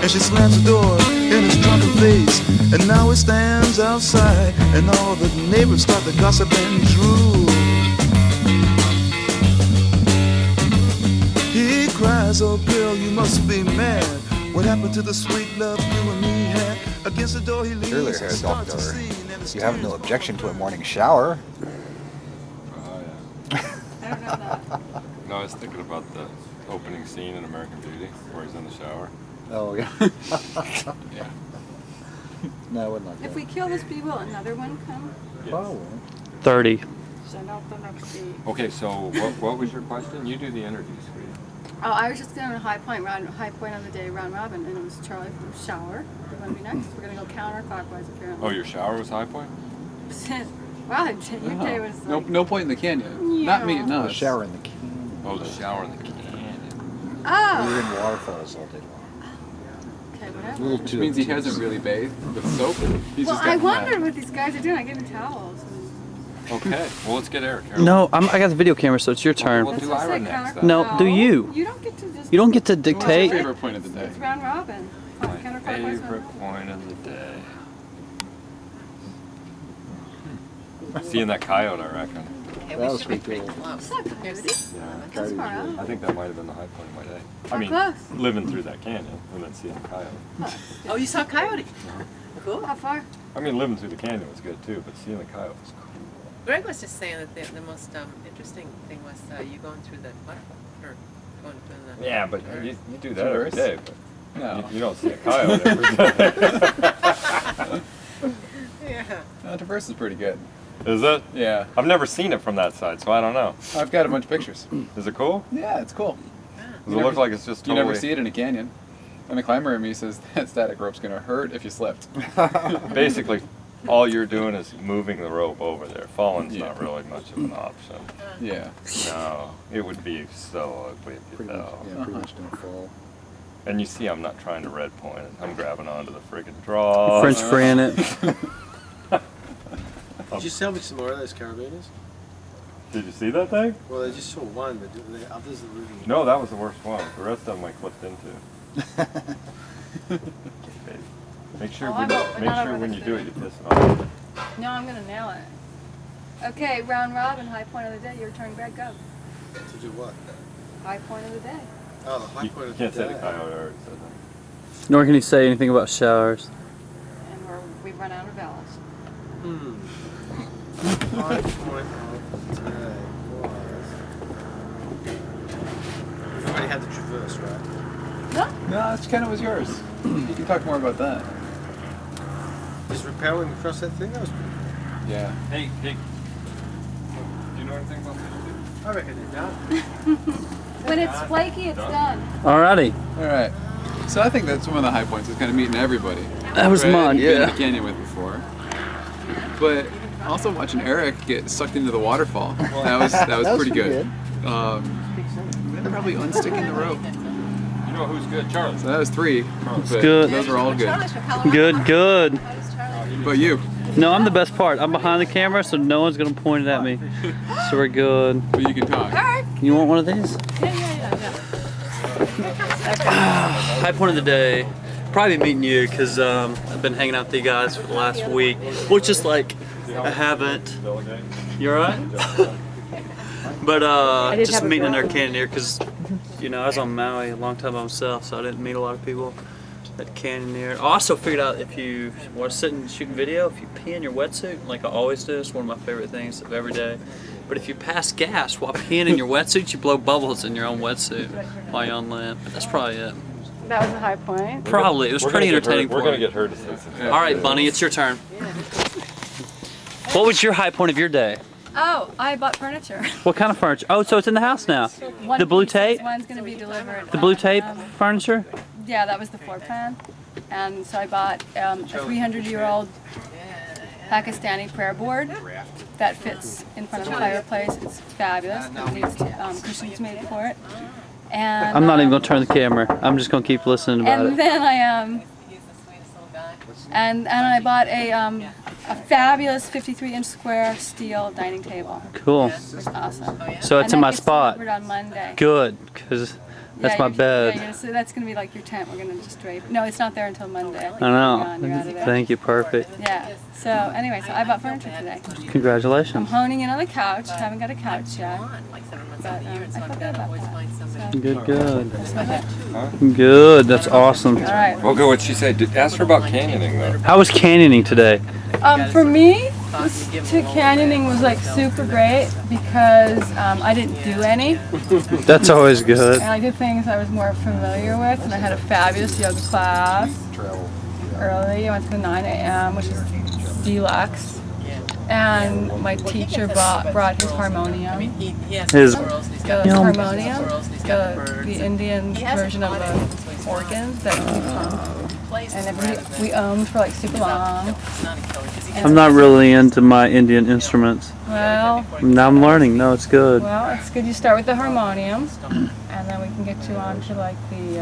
and she slams the door in his drunken face. And now he stands outside, and all the neighbors start to gossip and drool. He cries, oh girl, you must be mad. What happened to the sweet love you and me had? Against the door he leans Earlier, and starts to Doctor, sing, and it's you have no objection to a morning shower. Oh, I don't know that. yeah. No, I was thinking about the opening scene in American Beauty where he's in the shower. Oh, yeah. Yeah. No, I wouldn't like that. If we kill this bee, will another one come? Oh, 30. Send out the next bee. Okay, so what was your question? You do the interview, sweetie. Oh, I was just going to high point of the day round robin, and it was Charlie from shower. We're going to be next. We're going to go counterclockwise apparently. Oh, your shower was High Point? Wow, your day was like, No point in the canyon. Not me, no. the shower in the canyon. Oh, the shower in the canyon. We were oh, in waterfalls all day long. okay, A whatever. little Which too means he obtuse. hasn't really bathed with soap. He's Well, just I gotten wondered wet. what these guys are doing. I gave them towels. And Okay, well, let's get Eric. No, I got the video camera, so it's your turn. We'll do That's what I Ira said, next. counter- Then. No, do you. You don't get to just. You don't get to What's your dictate. favorite point of the day? It's round robin. My Counterclockwise. favorite point of the day. Seeing that coyote, I reckon. That was pretty cool. It's not coyote. Yeah. That's far out. I think that might have been the high point of my day. I How mean, close? living through that canyon and then seeing the coyote. Oh, you saw a coyote? Cool. How far? I mean, living through the canyon was good too, but seeing the coyote was cool. Greg was just saying that the most interesting thing was you going through the waterfall, or going through the. Yeah, but you do that every Traverse? day, but No. you don't see a coyote every day. Yeah. Traverse is pretty good. Is it? Yeah. I've never seen it from that side, so I don't know. I've got a bunch of pictures. Is it cool? Yeah, it's cool. Does it look like it's just You totally... never see it in a canyon. And the climber in me says that static rope's gonna hurt if you slipped. Basically, all you're doing is moving the rope over there. Falling's Yeah. not really much of an option. Yeah. No, it would be so ugly if you Pretty much, fell. yeah, pretty much don't fall. And you see, I'm not trying to red point it. I'm grabbing onto the friggin' draw. French frying it. Did you salvage some more of those carabiners? Did you see that thing? Well, I just saw one, but the others are really. No, that was the worst one. The rest of them I clipped into. Okay. Make sure, Oh, I won't- make not sure over when the you do it, food. you piss it off. No, I'm gonna nail it. Okay, round robin, high point of the day. Your turn, Greg. Go. To do what? High point of the day. Oh, the high You point of can't the say the day. coyote already said that. Nor can you say anything about showers. And we've run out of vowels. High point of the day was. We've already had the traverse, right? No? No, that's kind of was yours. You can talk more about that. Just rappelling across that thing, that was pretty Yeah. Hey, do you know anything about this? I reckon they're done. When it's flaky, it's done. Alrighty. All right. So I think that's one of the high points is kind of meeting everybody. That was right? mine, You've been in yeah. the canyon with before. But also watching Eric get sucked into the waterfall. That was pretty good. Then probably unsticking the rope. You know who's good? Charlie. So that was 3. But good. Those were all good. Good. But you. No, I'm the best part. I'm behind the camera, so no one's gonna point it at me. So we're good. But you can talk. You want one of these? Yeah. High point of the day. Probably meeting you because I've been hanging out with you guys for the last week, which is like I haven't. You're right. But just meeting another canyoneer because I was on Maui a long time by myself, so I didn't meet a lot of people that canyoneer. I also figured out if you want to sit and shoot video, if you pee in your wetsuit, like I always do, it's one of my favorite things of every day. But if you pass gas while peeing in your wetsuit, you blow bubbles in your own wetsuit while you're on land. But that's probably it. That was a high point. Probably. It was pretty entertaining We're for gonna me. get her to say something. All right, Bunny, it's your turn. What was your high point of your day? Oh, I bought furniture. What kind of furniture? Oh, so it's in the house now. One The blue piece, tape? One's going to be delivered. The blue tape furniture? Yeah, that was the floor plan. And so I bought a 300-year-old Pakistani prayer board that fits in front of the fireplace. It's fabulous. It needs cushions made for it. And I'm not even gonna turn the camera. I'm just gonna keep listening about And it. then I bought a fabulous 53-inch square steel dining table. Cool. It was awesome. So it's And in my that gets spot. delivered on Monday. Good, because That's my Yeah, bed. so that's gonna be like your tent. We're gonna just drape. No, it's not there until Monday. I know. You're out of there. Thank you. Perfect. Yeah. So anyway, so I bought furniture today. I'm Congratulations. honing in on the couch. Haven't got a couch yet. Like 7 months But out of the year, it's I not feel good bad. about Always that. find somebody. Good, good. That's my bed. Good. That's awesome. All right. Well, go. What'd she say? Ask her about canyoning though. How was canyoning today? For me, to canyoning was like super great because I didn't do any, That's always good. and I did things I was more familiar with, and I had a fabulous yoga class early. I went to 9 a.m., which is deluxe, and my teacher brought his harmonium. He has His- squirrels, he's The got harmonium, squirrels, he's got birds. the Indian version of the organs that keep and we owned for like super long. It's not a killer, 'cause he gets I'm not really into my Indian instruments. Well, Now I'm learning. No, it's good. well, it's good you start with the harmonium, and then we can get you on to like the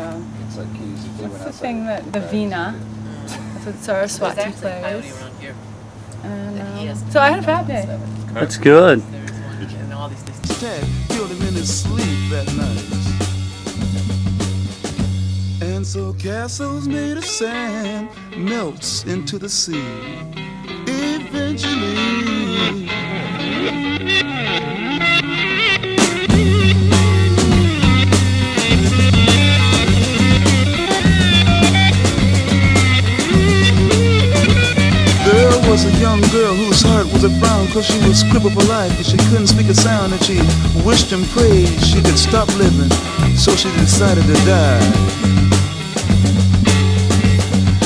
It's like keys. what's the thing that the vina. That's what Saraswati There's actually a coyote plays. around here. And so I had a fab day. That's good. And all these things. Dad killed him in his sleep that night. And so castles made of sand melts into the sea. Eventually. There was a young girl whose heart was a frown, 'cause she was crippled for life and she couldn't speak a sound, and she wished and prayed she could stop living, so she decided to die.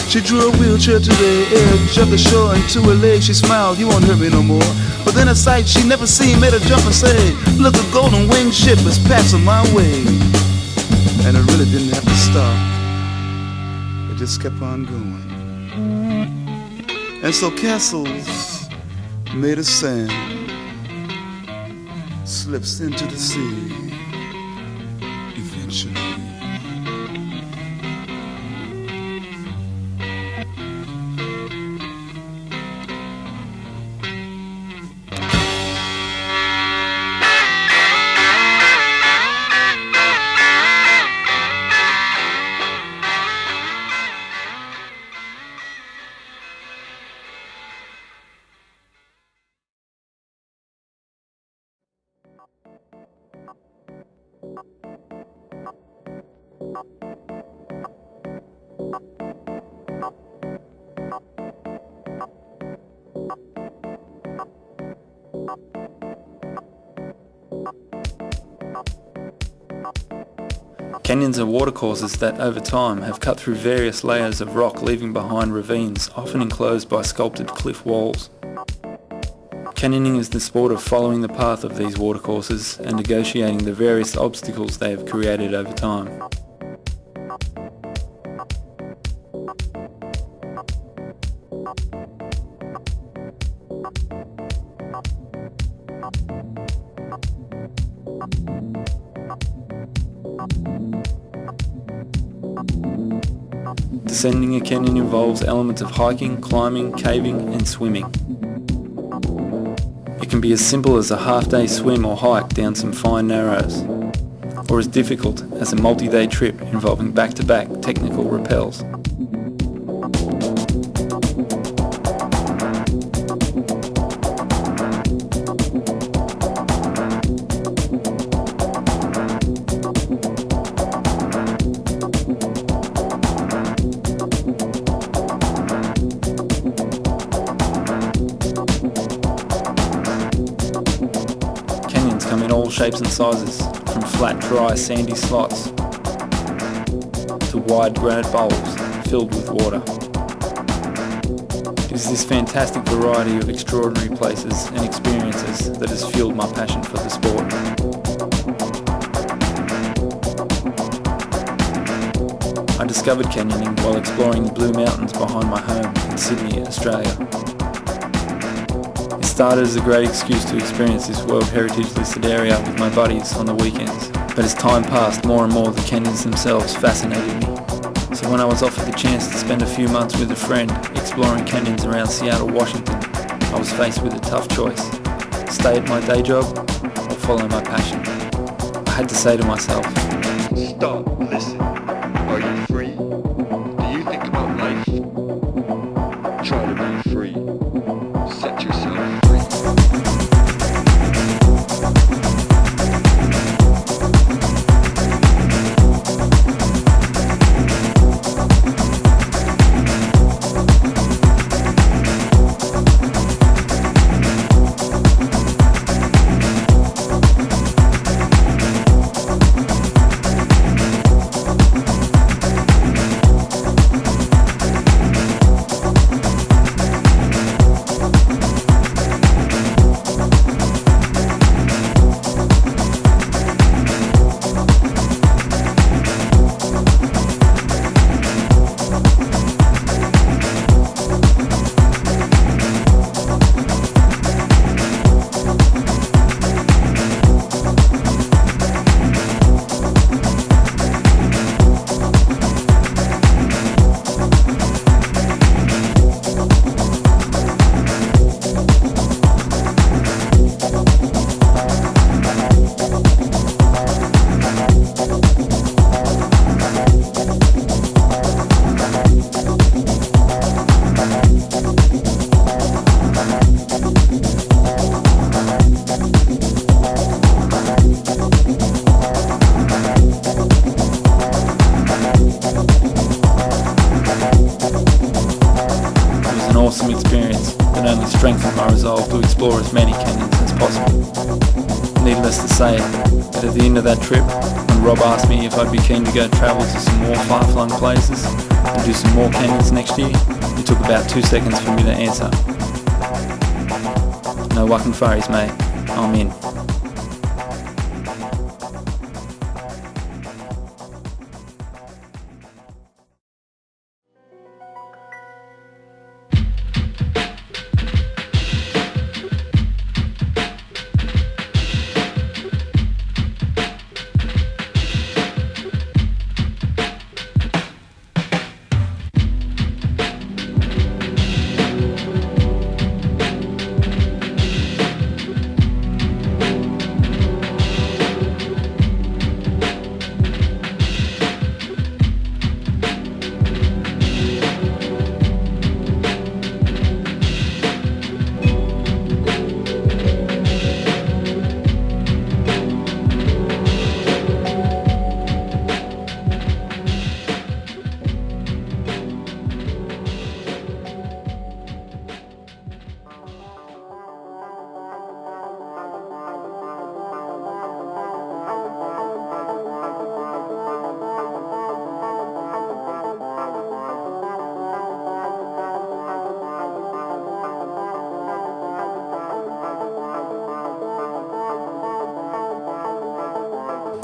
She drew a wheelchair to the edge of the shore, and to her leg she smiled, "You won't hurt me no more." But then a sight she never seen made her jump and say, "Look, a golden winged ship is passing my way." And it really didn't have to stop. It just kept on going. And so castles made of sand slips into the sea eventually. Canyons are watercourses that over time have cut through various layers of rock, leaving behind ravines, often enclosed by sculpted cliff walls. Canyoning is the sport of following the path of these watercourses and negotiating the various obstacles they have created over time. Descending a canyon involves elements of hiking, climbing, caving and swimming. It can be as simple as a half-day swim or hike down some fine narrows, or as difficult as a multi-day trip involving back-to-back technical rappels. Canyons come in all shapes and sizes, from flat, dry, sandy slots to wide granite bowls filled with water. It is this fantastic variety of extraordinary places and experiences that has fueled my passion for the sport. I discovered canyoning while exploring the Blue Mountains behind my home in Sydney, Australia. It started as a great excuse to experience this World Heritage listed area with my buddies on the weekends, but as time passed, more and more the canyons themselves fascinated me. So when I was offered the chance to spend a few months with a friend exploring canyons around Seattle, Washington, I was faced with a tough choice: stay at my day job or follow my passion. I had to say to myself, Stop, listen. Are you free? Do you think about life? Try to be free. Set yourself free. Awesome experience that only strengthened my resolve to explore as many canyons as possible. Needless to say, that at the end of that trip, when Rob asked me if I'd be keen to go travel to some more far-flung places and do some more canyons next year, it took about 2 seconds for me to answer. No whacking furries, mate. I'm in.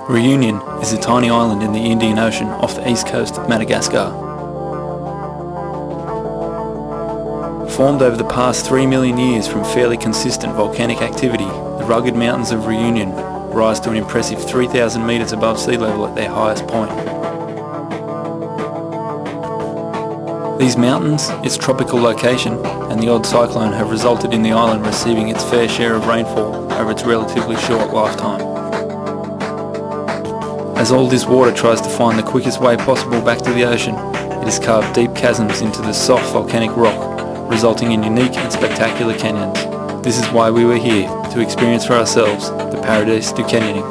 Reunion is a tiny island in the Indian Ocean off the east coast of Madagascar. Formed over the past 3 million years from fairly consistent volcanic activity, the rugged mountains of Reunion rise to an impressive 3,000 metres above sea level at their highest point. These mountains, its tropical location, and the odd cyclone have resulted in the island receiving its fair share of rainfall over its relatively short lifetime. As all this water tries to find the quickest way possible back to the ocean, it has carved deep chasms into the soft volcanic rock, resulting in unique and spectacular canyons. This is why we were here, to experience for ourselves the paradise du canyoning.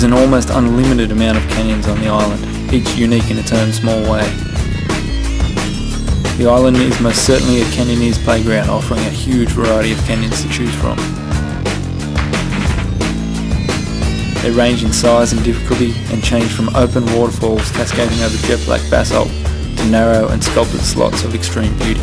There's an almost unlimited amount of canyons on the island, each unique in its own small way. The island is most certainly a canyoneer's playground, offering a huge variety of canyons to choose from. They range in size and difficulty and change from open waterfalls cascading over jet black basalt to narrow and sculpted slots of extreme beauty.